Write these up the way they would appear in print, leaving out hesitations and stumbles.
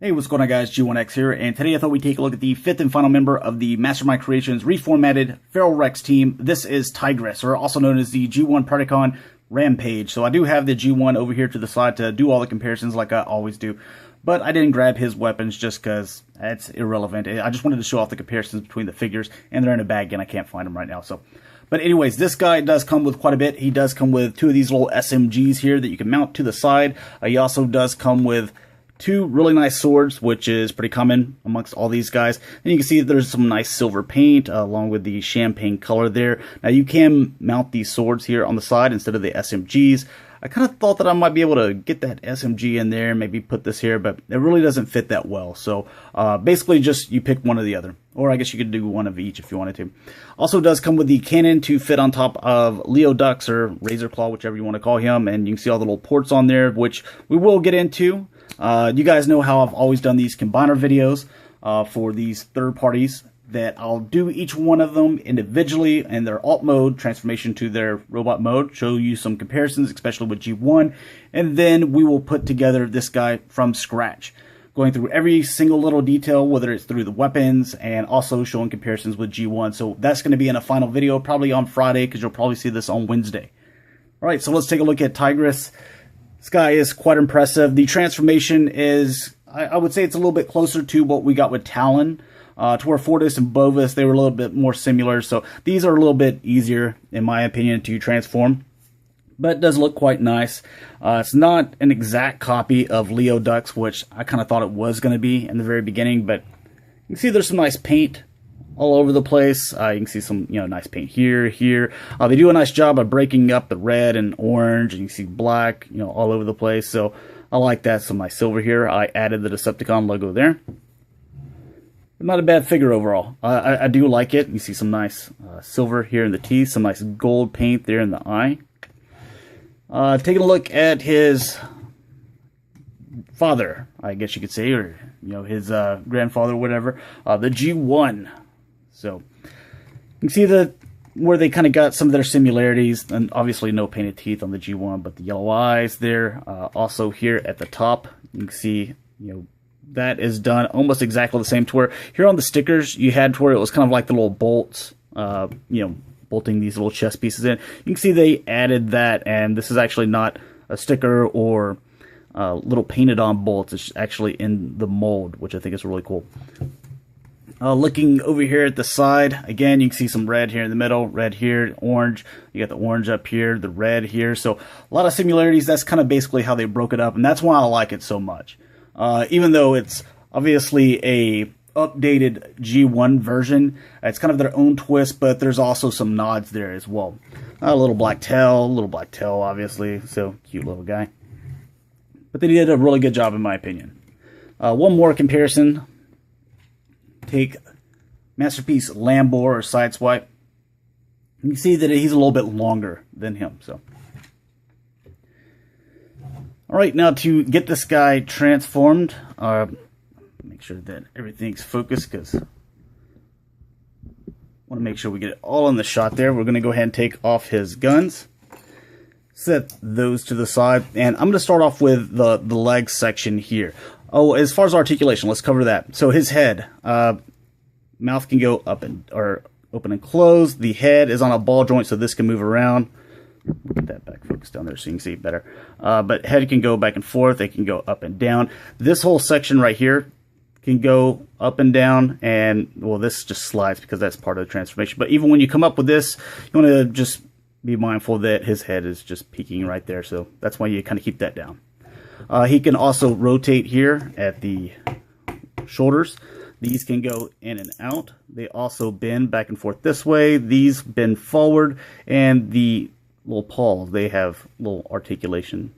Hey, what's going on, guys? G1X here, and today I thought we'd take a look at the fifth and final member of the Mastermind Creations reformatted Feral Rex team. This is Tigris, or also known as the G1 Predacon Rampage. So I do have the G1 over here to the side to do all the comparisons like I always do, but I didn't grab his weapons just because it's irrelevant. I just wanted to show off the comparisons between the figures, and they're in a bag, and I can't find them right now. But anyways, this guy does come with quite a bit. He does come with two of these little SMGs here that you can mount to the side. He also does come with two really nice swords, which is pretty common amongst all these guys. And you can see there's some nice silver paint along with the champagne color there. Now you can mount these swords here on the side instead of the SMGs. I kind of thought that I might be able to get that SMG in there and maybe put this here, but it really doesn't fit that well. So basically just you pick one or the other. Or I guess you could do one of each if you wanted to. Also does come with the cannon to fit on top of Leo Ducks or Razor Claw, whichever you want to call him. And you can see all the little ports on there, which we will get into. You guys know how I've always done these combiner videos for these third parties, that I'll do each one of them individually and their alt mode transformation to their robot mode, show you some comparisons, especially with G1, and then we will put together this guy from scratch, going through every single little detail, whether it's through the weapons and also showing comparisons with G1. So that's going to be in a final video, probably on Friday, because you'll probably see this on Wednesday. All right, so let's take a look at Tigris. This guy is quite impressive. The transformation is, I would say it's a little bit closer to what we got with Talon. To where Fortis and Bovis, they were a little bit more similar. So these are a little bit easier, in my opinion, to transform. But it does look quite nice. It's not an exact copy of Leo Ducks, which I kind of thought it was going to be in the very beginning. But you can see there's some nice paint all over the place. You can see some, nice paint here. They do a nice job of breaking up the red and orange, and you can see black, all over the place. So I like that. Some nice silver here. I added the Decepticon logo there. Not a bad figure overall. I do like it. You see some nice silver here in the teeth, some nice gold paint there in the eye. Taking a look at his father, I guess you could say, or his grandfather, whatever. The G1. So you can see where they kind of got some of their similarities, and obviously no painted teeth on the G1, but the yellow eyes there. Also here at the top, you can see that is done almost exactly the same, to where here on the stickers you had to where it was kind of like the little bolts, bolting these little chest pieces in. You can see they added that, and this is actually not a sticker or little painted on bolts. It's actually in the mold, which I think is really cool. Looking over here at the side, again, you can see some red here in the middle, red here, orange. You got the orange up here, the red here. So a lot of similarities. That's kind of basically how they broke it up, and that's why I like it so much. Even though it's obviously a updated G1 version, it's kind of their own twist, but there's also some nods there as well. A little black tail, obviously, so cute little guy. But they did a really good job, in my opinion. One more comparison. Take Masterpiece Lambor or Sideswipe. You can see that he's a little bit longer than him, so. Alright, now to get this guy transformed, make sure that everything's focused, because I want to make sure we get it all in the shot there. We're going to go ahead and take off his guns, set those to the side, and I'm going to start off with the leg section here. Oh, as far as articulation, let's cover that. So his head, mouth can go up or open and close. The head is on a ball joint, so this can move around. Get that back focused down there so you can see it better. But head can go back and forth. It can go up and down. This whole section right here can go up and down, and well, this just slides because that's part of the transformation. But even when you come up with this, you want to just be mindful that his head is just peeking right there. So that's why you kind of keep that down. He can also rotate here at the shoulders. These can go in and out. They also bend back and forth this way. These bend forward, and the little paws, they have little articulation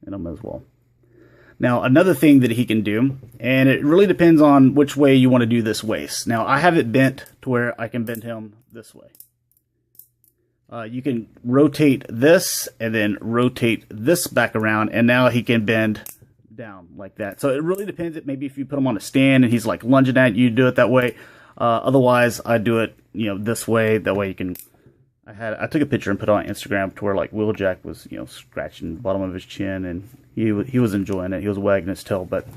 in them as well. Now, another thing that he can do, and it really depends on which way you want to do this waist. Now, I have it bent to where I can bend him this way. You can rotate this and then rotate this back around, and now he can bend down like that. So it really depends. Maybe if you put him on a stand and he's like lunging at you, do it that way. Otherwise, I do it this way. That way you can I took a picture and put it on Instagram to where like Wheeljack was, scratching the bottom of his chin, and he was enjoying it. He was wagging his tail. But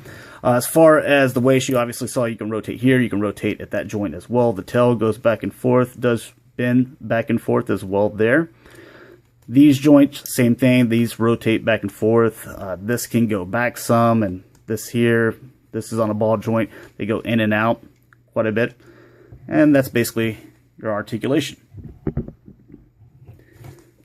as far as the waist, you obviously saw you can rotate here. You can rotate at that joint as well. The tail goes back and forth, does bend back and forth as well there. These joints, same thing. These rotate back and forth. This can go back some, and this here, this is on a ball joint. They go in and out quite a bit. And that's basically your articulation.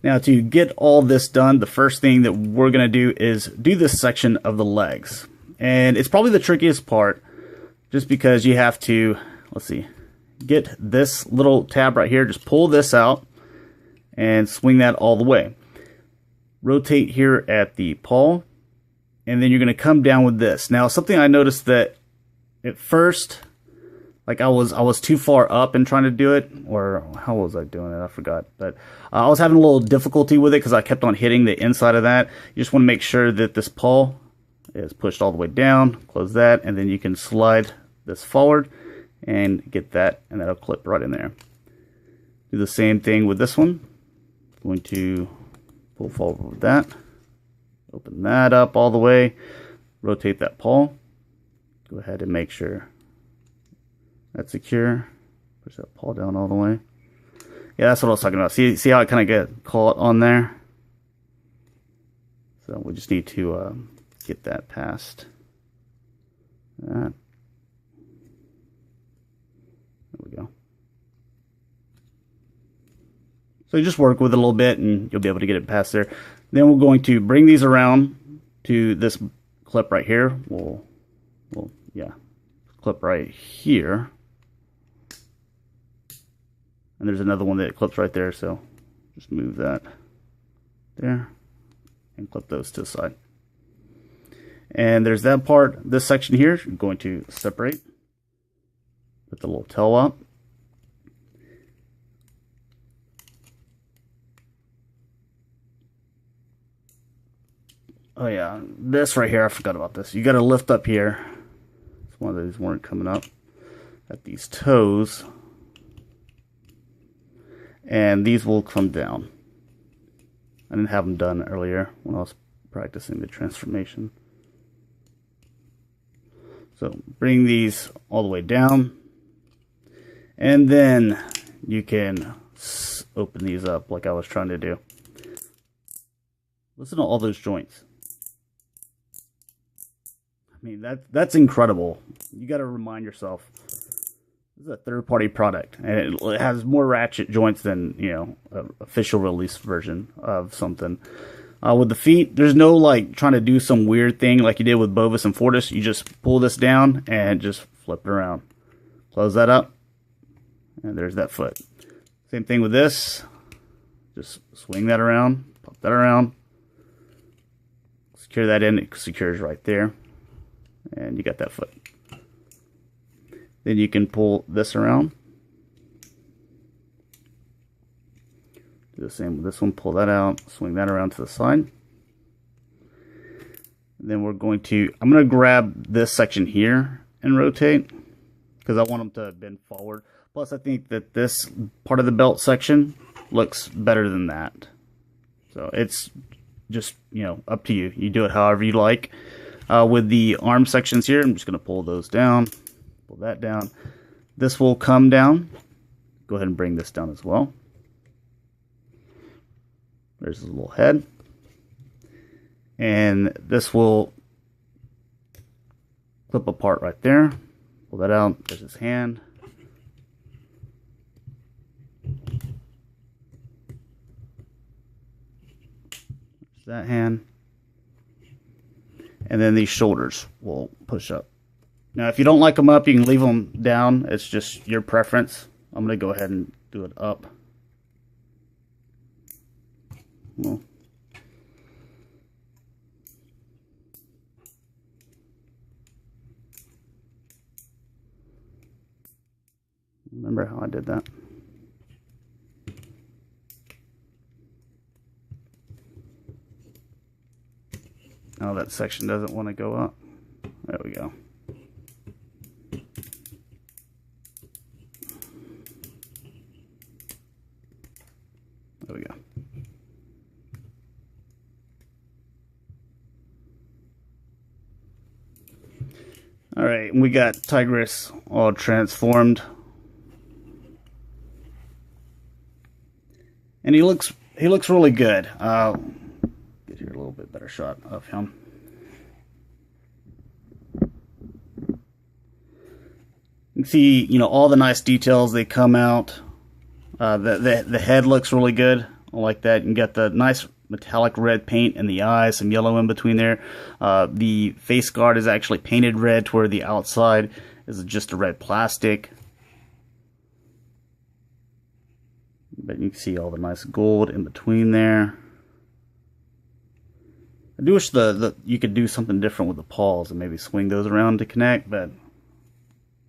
Now, to get all this done, the first thing that we're going to do is do this section of the legs. And it's probably the trickiest part, just because you have to, let's see, get this little tab right here, just pull this out and swing that all the way. Rotate here at the paw, and then you're going to come down with this. Now, something I noticed that at first, like I was too far up and trying to do it, or how was I doing it? I forgot. But I was having a little difficulty with it because I kept on hitting the inside of that. You just want to make sure that this paw is pushed all the way down. Close that, and then you can slide this forward and get that, and that'll clip right in there. Do the same thing with this one. Going to pull forward with that. Open that up all the way. Rotate that paw. Go ahead and make sure that's secure. Push that paw down all the way. Yeah, that's what I was talking about. See how I kind of get caught on there? So we just need to get that past that. There we go. So you just work with it a little bit and you'll be able to get it past there. Then we're going to bring these around to this clip right here. We'll clip right here. And there's another one that clips right there, so just move that there and clip those to the side. And there's that part. This section here, you're going to separate. Put the little tail up. Oh yeah, this right here, I forgot about this. You got to lift up here. It's one of these weren't coming up at these toes. And these will come down. I didn't have them done earlier when I was practicing the transformation. So bring these all the way down. And then you can open these up like I was trying to do. Listen to all those joints. I mean, that's incredible. You got to remind yourself, this is a third-party product, and it has more ratchet joints than, an official release version of something. With the feet, there's no like trying to do some weird thing like you did with Bovis and Fortis. You just pull this down and just flip it around. Close that up, and there's that foot. Same thing with this. Just swing that around, pop that around, secure that in. It secures right there, and you got that foot. Then you can pull this around. Do the same with this one. Pull that out, swing that around to the side. And then I'm going to grab this section here and rotate because I want them to bend forward. Plus, I think that this part of the belt section looks better than that. So it's just, up to you. You do it however you like. With the arm sections here, I'm just going to pull those down. Pull that down. This will come down. Go ahead and bring this down as well. There's his little head. And this will clip apart right there. Pull that out. There's his hand. There's that hand. And then these shoulders will push up. Now, if you don't like them up, you can leave them down. It's just your preference. I'm going to go ahead and do it up. Well, remember how I did that? Now that section doesn't want to go up. There we go. Alright, and we got Tigris all transformed. And he looks really good. Get here a little bit better shot of him. You can see, you know, all the nice details they come out. The head looks really good. I like that. You can get the nice metallic red paint in the eyes, some yellow in between there. The face guard is actually painted red to where the outside is just a red plastic. But you can see all the nice gold in between there. I do wish you could do something different with the paws and maybe swing those around to connect, but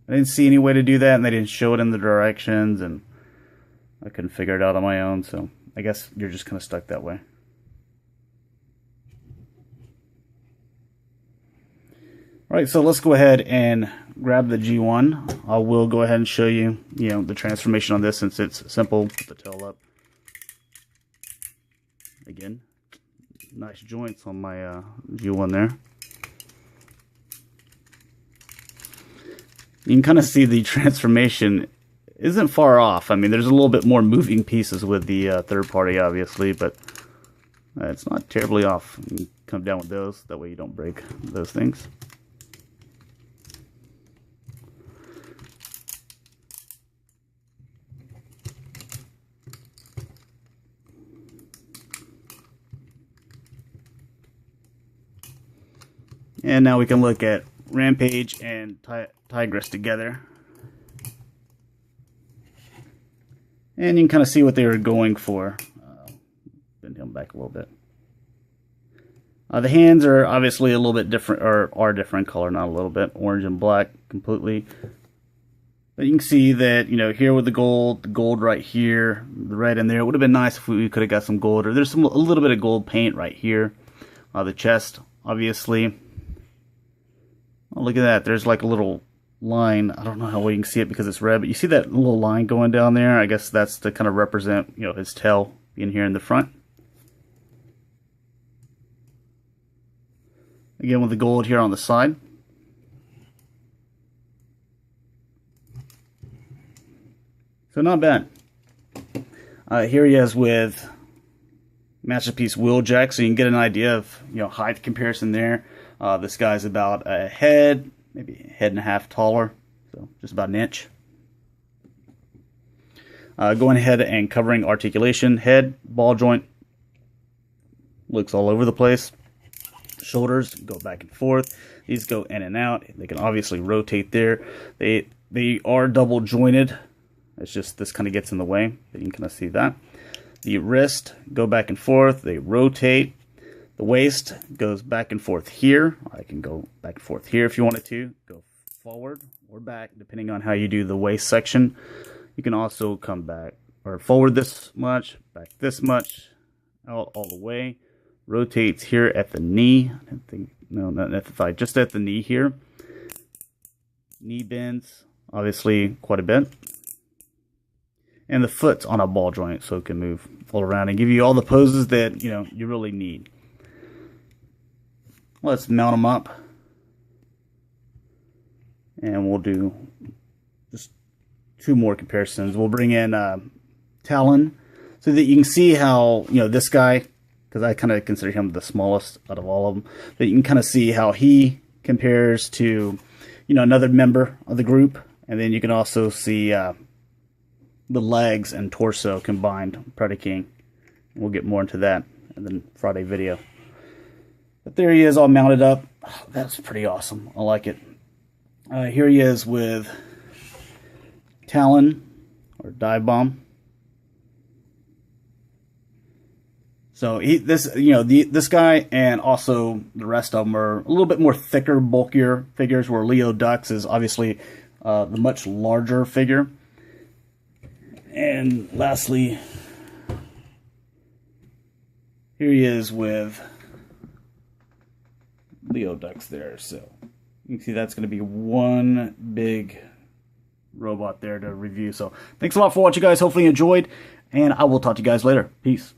I didn't see any way to do that, and they didn't show it in the directions, and I couldn't figure it out on my own, so I guess you're just kind of stuck that way. Alright, so let's go ahead and grab the G1. I will go ahead and show you, the transformation on this since it's simple. Put the tail up. Again, nice joints on my G1 there. You can kind of see the transformation isn't far off. I mean, there's a little bit more moving pieces with the third party, obviously, but it's not terribly off. You can come down with those. That way you don't break those things. And now we can look at Rampage and Tigris together. And you can kind of see what they were going for. Bend him back a little bit. The hands are obviously a little bit different, or are different color, not a little bit. Orange and black completely. But you can see that, here with the gold right here, the red in there. It would have been nice if we could have got some gold, or there's a little bit of gold paint right here. The chest, obviously. Oh, look at that. There's like a little line. I don't know how well you can see it because it's red, but you see that little line going down there? I guess that's to kind of represent, his tail being here in the front. Again, with the gold here on the side. So not bad. Here he is with Masterpiece Wheeljack, so you can get an idea of, height comparison there. This guy's about a head, maybe a head and a half taller, so just about an inch. Going ahead and covering articulation, head, ball joint, looks all over the place. Shoulders go back and forth. These go in and out. They can obviously rotate there. They are double jointed. It's just this kind of gets in the way, but you can kind of see that. The wrist go back and forth. They rotate. The waist goes back and forth here. I can go back and forth here if you wanted to. Go forward or back, depending on how you do the waist section. You can also come back or forward this much, back this much, out all the way. Rotates here at the knee. I don't think, no, not at the thigh, just at the knee here. Knee bends, obviously, quite a bit. And the foot's on a ball joint, so it can move all around and give you all the poses that you really need. Let's mount them up, and we'll do just two more comparisons. We'll bring in Talon, so that you can see how this guy, because I kind of consider him the smallest out of all of them, but you can kind of see how he compares to another member of the group, and then you can also see the legs and torso combined, Predaking. We'll get more into that in the Friday video. But there he is all mounted up. Oh, that's pretty awesome. I like it. Here he is with Talon, or Dive Bomb. So this guy and also the rest of them are a little bit more thicker, bulkier figures, where Leo Dux is obviously the much larger figure. And lastly, here he is with Leo Dux there. So you can see that's going to be one big robot there to review. So thanks a lot for watching, guys. Hopefully you enjoyed, and I will talk to you guys later. Peace.